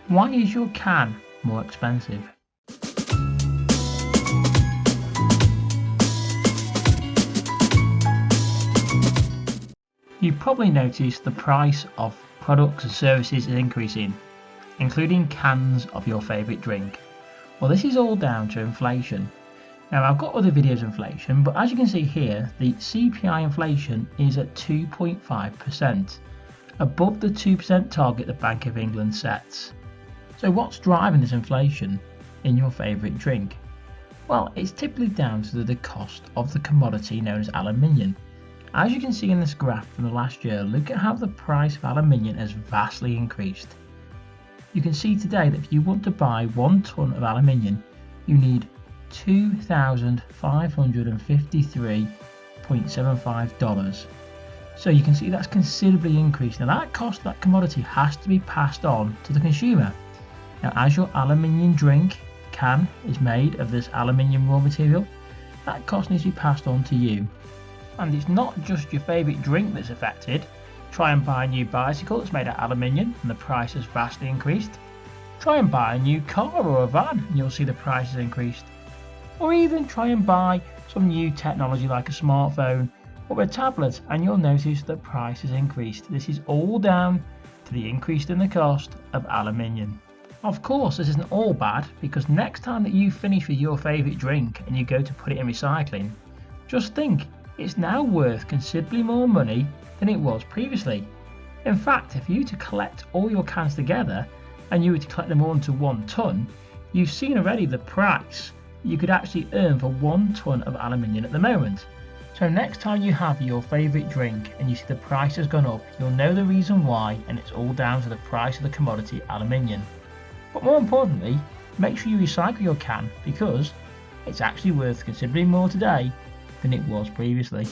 Why is your can more expensive? You've probably noticed the price of products and services is increasing, including cans of your favourite drink. Well, this is all down to inflation. Now, I've got other videos of inflation, but as you can see here, the CPI inflation is at 2.5%, above the 2% target the Bank of England sets. So what's driving this inflation in your favourite drink? Well, it's typically down to the cost of the commodity known as aluminium. As you can see in this graph from the last year, look at how the price of aluminium has vastly increased. You can see today that if you want to buy 1 tonne of aluminium, you need $2,553.75. So you can see that's considerably increased. Now that cost of that commodity has to be passed on to the consumer. Now as your aluminium drink can is made of this aluminium raw material, that cost needs to be passed on to you. And it's not just your favourite drink that's affected. Try and buy a new bicycle that's made of aluminium and the price has vastly increased. Try and buy a new car or a van and you'll see the price has increased. Or even try and buy some new technology like a smartphone or a tablet and you'll notice the price has increased. This is all down to the increase in the cost of aluminium. Of course, this isn't all bad, because next time that you finish with your favourite drink and you go to put it in recycling, just think, it's now worth considerably more money than it was previously. In fact, if you were to collect all your cans together and you were to collect them all into 1 tonne, you've seen already the price you could actually earn for 1 tonne of aluminium at the moment. So next time you have your favourite drink and you see the price has gone up, you'll know the reason why, and it's all down to the price of the commodity aluminium. But more importantly, make sure you recycle your can, because it's actually worth considerably more today than it was previously.